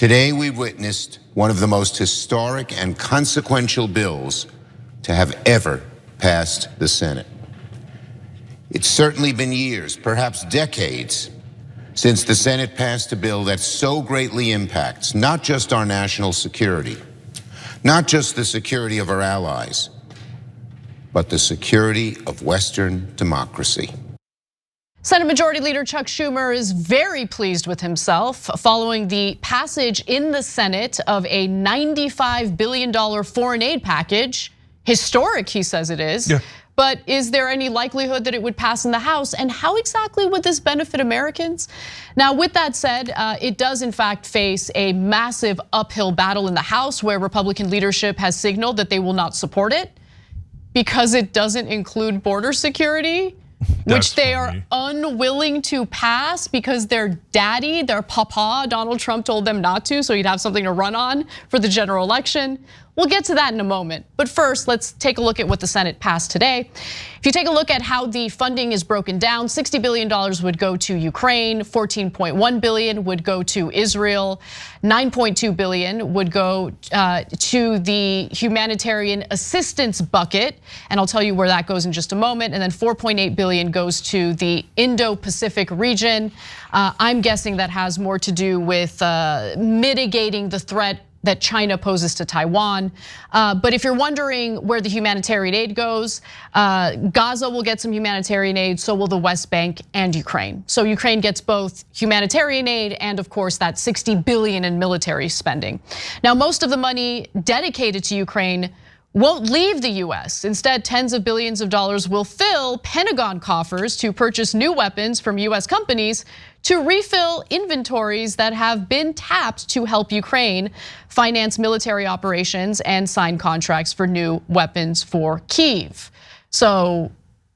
Today we witnessed one of the most historic and consequential bills to have ever passed the Senate. It's certainly been years, perhaps decades, since the Senate passed a bill that so greatly impacts not just our national security, not just the security of our allies, but the security of Western democracy. Senate Majority Leader Chuck Schumer is very pleased with himself following the passage in the Senate of a $95 billion foreign aid package. Historic, he says it is. Yeah. But is there any likelihood that it would pass in the House? And how exactly would this benefit Americans? Now, with that said, it does in fact face a massive uphill battle in the House where Republican leadership has signaled that they will not support it because it doesn't include border security. Which they are unwilling to pass because their daddy, their papa, Donald Trump told them not to, so he'd have something to run on for the general election. We'll get to that in a moment. But first, let's take a look at what the Senate passed today. If you take a look at how the funding is broken down, $60 billion would go to Ukraine, $14.1 billion would go to Israel, $9.2 billion would go to the humanitarian assistance bucket, and I'll tell you where that goes in just a moment, and then $4.8 billion goes to the Indo-Pacific region. I'm guessing that has more to do with mitigating the threat that China poses to Taiwan. But if you're wondering where the humanitarian aid goes, Gaza will get some humanitarian aid, so will the West Bank and Ukraine. So Ukraine gets both humanitarian aid and of course that $60 billion in military spending. Now, most of the money dedicated to Ukraine won't leave the US. Instead, tens of billions of dollars will fill Pentagon coffers to purchase new weapons from US companies to refill inventories that have been tapped to help Ukraine finance military operations and sign contracts for new weapons for Kyiv. So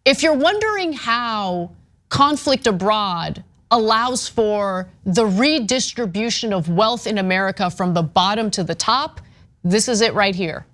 if you're wondering how conflict abroad allows for the redistribution of wealth in America from the bottom to the top, this is it right here.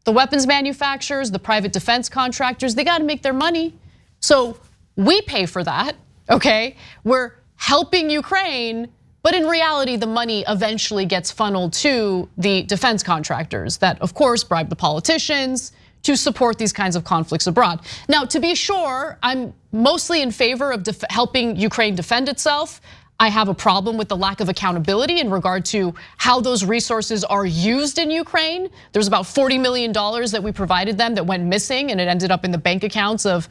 The weapons manufacturers, the private defense contractors, they gotta make their money. So we pay for that, okay? We're helping Ukraine, but in reality, the money eventually gets funneled to the defense contractors that, of course, bribe the politicians to support these kinds of conflicts abroad. Now, to be sure, I'm mostly in favor of helping Ukraine defend itself. I have a problem with the lack of accountability in regard to how those resources are used in Ukraine. There's about $40 million that we provided them that went missing, and it ended up in the bank accounts of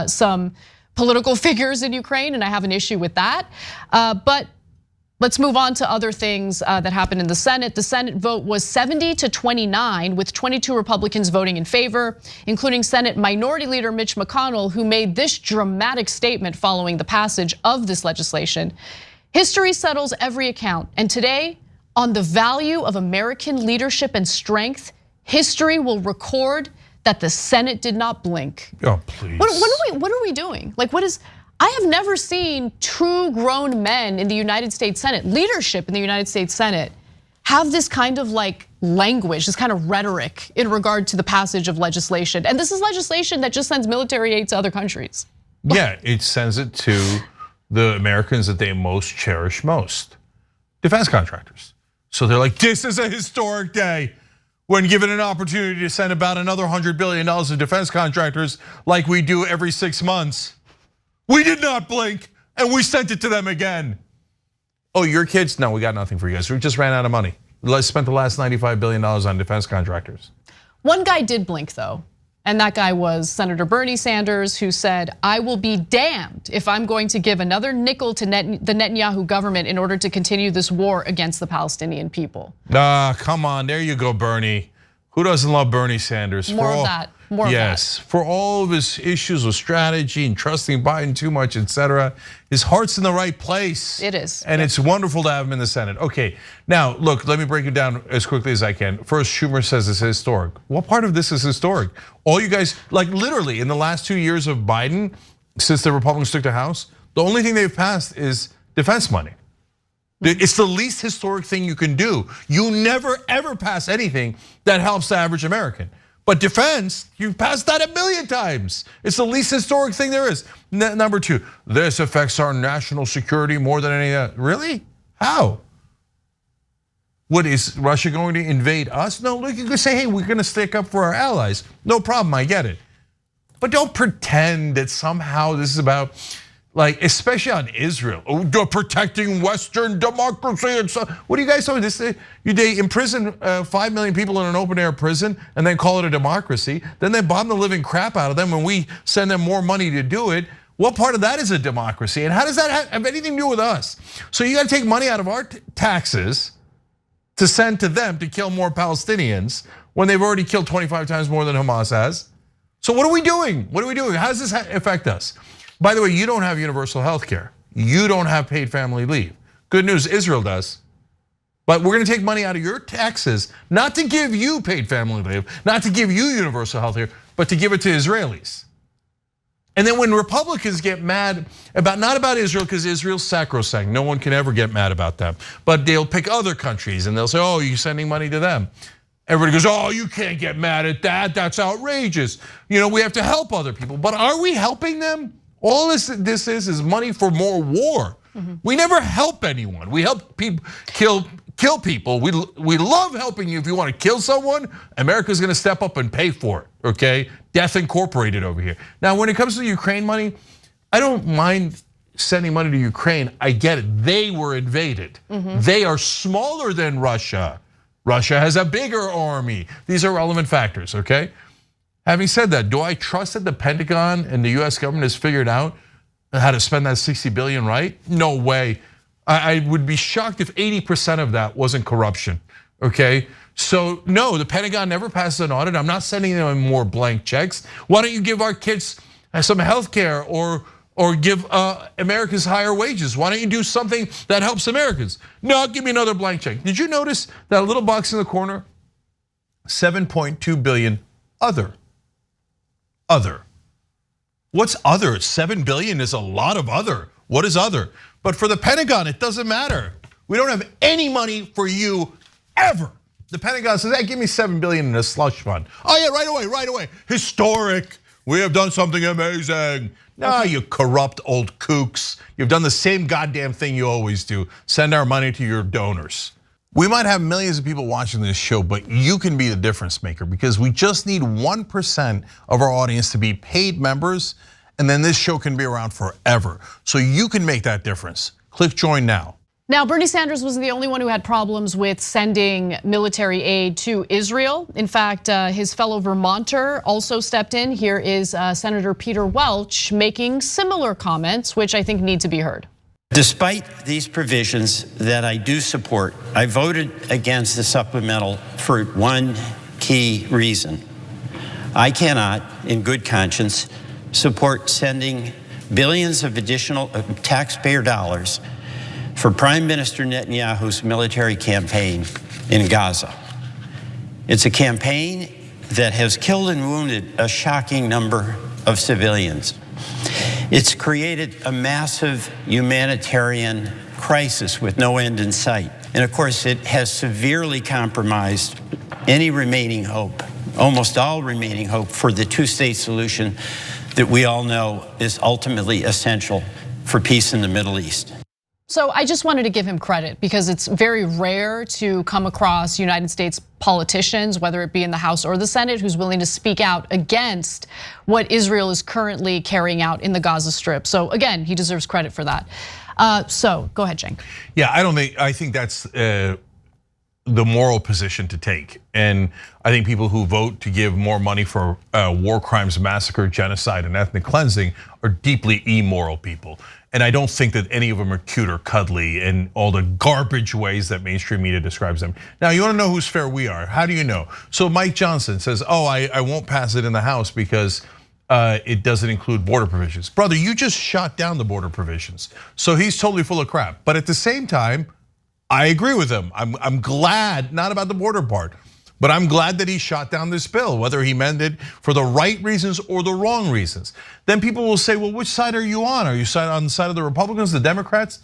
some political figures in Ukraine, and I have an issue with that. But let's move on to other things that happened in the Senate. The Senate vote was 70-29, with 22 Republicans voting in favor, including Senate Minority Leader Mitch McConnell, who made this dramatic statement following the passage of this legislation. History settles every account, and today, on the value of American leadership and strength, history will record that the Senate did not blink. Oh, please. What are we doing? Like, I have never seen two grown men in the United States Senate, leadership in the United States Senate, have this kind of like language, this kind of rhetoric in regard to the passage of legislation. And this is legislation that just sends military aid to other countries. Yeah, it sends it to the Americans that they most cherish most, defense contractors. So they're like, this is a historic day. When given an opportunity to send about another $100 billion of defense contractors like we do every 6 months, we did not blink and we sent it to them again. Oh, your kids? No, we got nothing for you guys. We just ran out of money. Let's spend the last $95 billion on defense contractors. One guy did blink though, and that guy was Senator Bernie Sanders, who said, I will be damned if I'm going to give another nickel to the Netanyahu government in order to continue this war against the Palestinian people. Come on, there you go, Bernie. Who doesn't love Bernie Sanders? More of that. Yes, for all of his issues with strategy and trusting Biden too much, etc. His heart's in the right place. It is. And it's wonderful to have him in the Senate. Okay, now look, let me break it down as quickly as I can. First, Schumer says it's historic. What part of this is historic? All you guys, like literally in the last 2 years of Biden, since the Republicans took the House, the only thing they've passed is defense money. It's the least historic thing you can do. You never ever pass anything that helps the average American. But defense, you've passed that 1 million times. It's the least historic thing there is. Number two, this affects our national security more than any other. Really? How? What, is Russia going to invade us? No, look, you can say, hey, we're going to stick up for our allies. No problem, I get it. But don't pretend that somehow this is about, like, especially on Israel, protecting Western democracy and stuff. What are you guys doing? They imprison 5 million people in an open air prison and then call it a democracy. Then they bomb the living crap out of them when we send them more money to do it. What part of that is a democracy? And how does that have anything to do with us? So you got to take money out of our taxes to send to them to kill more Palestinians when they've already killed 25 times more than Hamas has. So what are we doing? What are we doing? How does this affect us? By the way, you don't have universal health care. You don't have paid family leave. Good news, Israel does. But we're gonna take money out of your taxes, not to give you paid family leave, not to give you universal health care, but to give it to Israelis. And then when Republicans get mad about, not about Israel, because Israel's sacrosanct, no one can ever get mad about them, but they'll pick other countries and they'll say, oh, you're sending money to them. Everybody goes, oh, you can't get mad at that, that's outrageous. We have to help other people, but are we helping them? All this is money for more war. We never help anyone. We help people kill people. We love helping you. If you want to kill someone, America's going to step up and pay for it, okay? Death Incorporated over here. Now, when it comes to Ukraine money, I don't mind sending money to Ukraine. I get it. They were invaded. They are smaller than Russia. Russia has a bigger army. These are relevant factors, okay? Having said that, do I trust that the Pentagon and the US government has figured out how to spend that 60 billion right? No way. I would be shocked if 80% of that wasn't corruption, okay? So no, the Pentagon never passes an audit. I'm not sending them more blank checks. Why don't you give our kids some health care or give Americans higher wages? Why don't you do something that helps Americans? No, give me another blank check. Did you notice that little box in the corner? 7.2 billion other. What's other? 7 billion is a lot of other. What is other? But for the Pentagon, it doesn't matter. We don't have any money for you ever. The Pentagon says, hey, give me 7 billion in a slush fund. Oh yeah, right away. Historic, we have done something amazing. No, you corrupt old kooks. You've done the same goddamn thing you always do. Send our money to your donors. We might have millions of people watching this show, but you can be the difference maker because we just need 1% of our audience to be paid members, and then this show can be around forever. So you can make that difference. Click join now. Now, Bernie Sanders wasn't the only one who had problems with sending military aid to Israel. In fact, his fellow Vermonter also stepped in. Here is Senator Peter Welch making similar comments, which I think need to be heard. Despite these provisions that I do support, I voted against the supplemental for one key reason. I cannot, in good conscience, support sending billions of additional taxpayer dollars for Prime Minister Netanyahu's military campaign in Gaza. It's a campaign that has killed and wounded a shocking number of civilians. It's created a massive humanitarian crisis with no end in sight. And of course, it has severely compromised any remaining hope, almost all remaining hope for the two-state solution that we all know is ultimately essential for peace in the Middle East. So I just wanted to give him credit because it's very rare to come across United States politicians, whether it be in the House or the Senate, who's willing to speak out against what Israel is currently carrying out in the Gaza Strip. So again, he deserves credit for that. So go ahead, Cenk. Yeah, I think that's the moral position to take. And I think people who vote to give more money for war crimes, massacre, genocide, and ethnic cleansing are deeply immoral people. And I don't think that any of them are cute or cuddly in all the garbage ways that mainstream media describes them. Now, you wanna know whose fair we are? How do you know? So Mike Johnson says, oh, I won't pass it in the House because it doesn't include border provisions. Brother, you just shot down the border provisions. So he's totally full of crap. But at the same time, I agree with him. I'm glad, not about the border part, but I'm glad that he shot down this bill, whether he meant it for the right reasons or the wrong reasons. Then people will say, well, which side are you on? Are you on the side of the Republicans, the Democrats?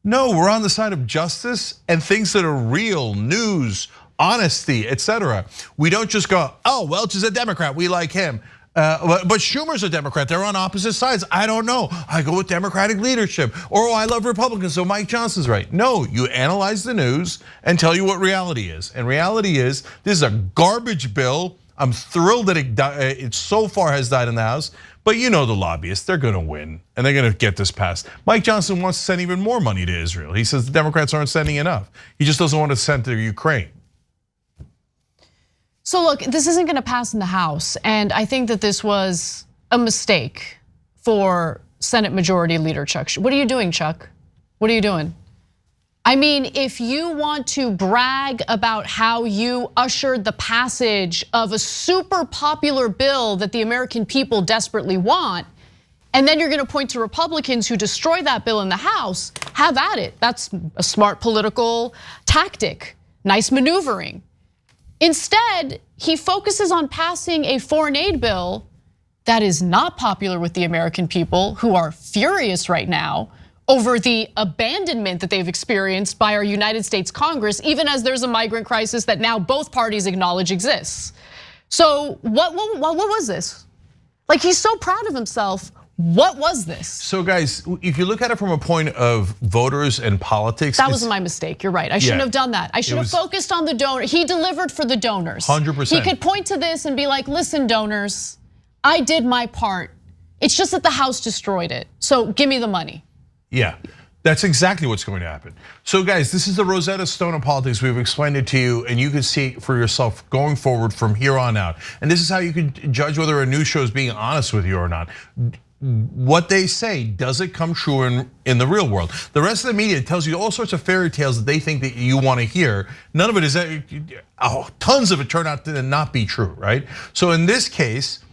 No, we're on the side of justice and things that are real, news, honesty, etc. We don't just go, oh, Welch is a Democrat, we like him. But Schumer's a Democrat. They're on opposite sides. I don't know. I go with Democratic leadership. Or I love Republicans, so Mike Johnson's right. No, you analyze the news and tell you what reality is. And reality is, this is a garbage bill. I'm thrilled that it so far has died in the House. But you know the lobbyists, they're gonna win. And they're gonna get this passed. Mike Johnson wants to send even more money to Israel. He says the Democrats aren't sending enough. He just doesn't want to send to Ukraine. So look, this isn't gonna pass in the House, and I think that this was a mistake for Senate Majority Leader Chuck. What are you doing, Chuck? What are you doing? I mean, if you want to brag about how you ushered the passage of a super popular bill that the American people desperately want, and then you're gonna point to Republicans who destroy that bill in the House, have at it. That's a smart political tactic, nice maneuvering. Instead, he focuses on passing a foreign aid bill that is not popular with the American people, who are furious right now over the abandonment that they've experienced by our United States Congress, even as there's a migrant crisis that now both parties acknowledge exists. So what was this? Like, he's so proud of himself. What was this? So guys, if you look at it from a point of voters and politics. That was my mistake, you're right. I shouldn't have done that. I should have focused on the donor. He delivered for the donors. 100%. He could point to this and be like, listen, donors, I did my part. It's just that the House destroyed it. So give me the money. Yeah, that's exactly what's going to happen. So guys, this is the Rosetta Stone of politics. We've explained it to you, and you can see it for yourself going forward from here on out. And this is how you can judge whether a news show is being honest with you or not. What they say, does it come true in the real world? The rest of the media tells you all sorts of fairy tales that they think that you want to hear. None of it is, tons of it turn out to not be true, right? So in this case,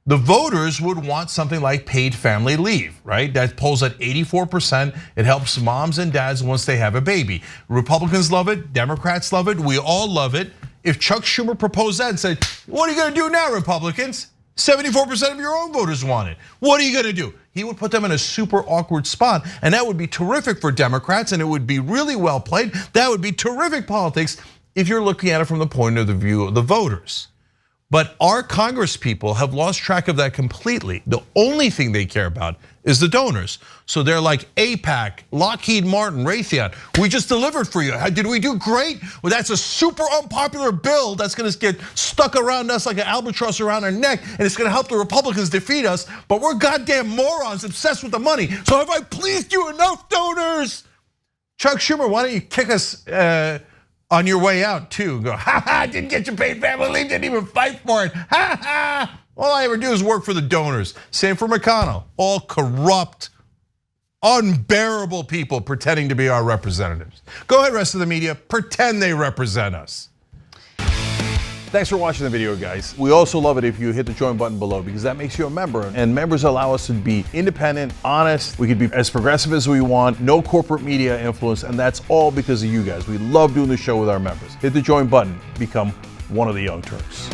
the voters would want something like paid family leave, right? That polls at 84%. It helps moms and dads once they have a baby. Republicans love it, Democrats love it, we all love it. If Chuck Schumer proposed that and said, what are you gonna do now, Republicans? 74% of your own voters want it. What are you gonna do? He would put them in a super awkward spot, and that would be terrific for Democrats, and it would be really well played. That would be terrific politics if you're looking at it from the point of view of the voters. But our Congress people have lost track of that completely. The only thing they care about is the donors. So they're like AIPAC, Lockheed Martin, Raytheon. We just delivered for you. Did we do great? Well, that's a super unpopular bill that's gonna get stuck around us like an albatross around our neck, and it's gonna help the Republicans defeat us, but we're goddamn morons obsessed with the money. So have I pleased you enough, donors? Chuck Schumer, why don't you kick us on your way out too? Go, ha, didn't get your paid family leave, didn't even fight for it, ha. All I ever do is work for the donors. Same for McConnell, all corrupt, unbearable people pretending to be our representatives. Go ahead, rest of the media, pretend they represent us. Thanks for watching the video, guys. We also love it if you hit the join button below, because that makes you a member, and members allow us to be independent, honest. We can be as progressive as we want, no corporate media influence, and that's all because of you guys. We love doing the show with our members. Hit the join button, become one of the Young Turks.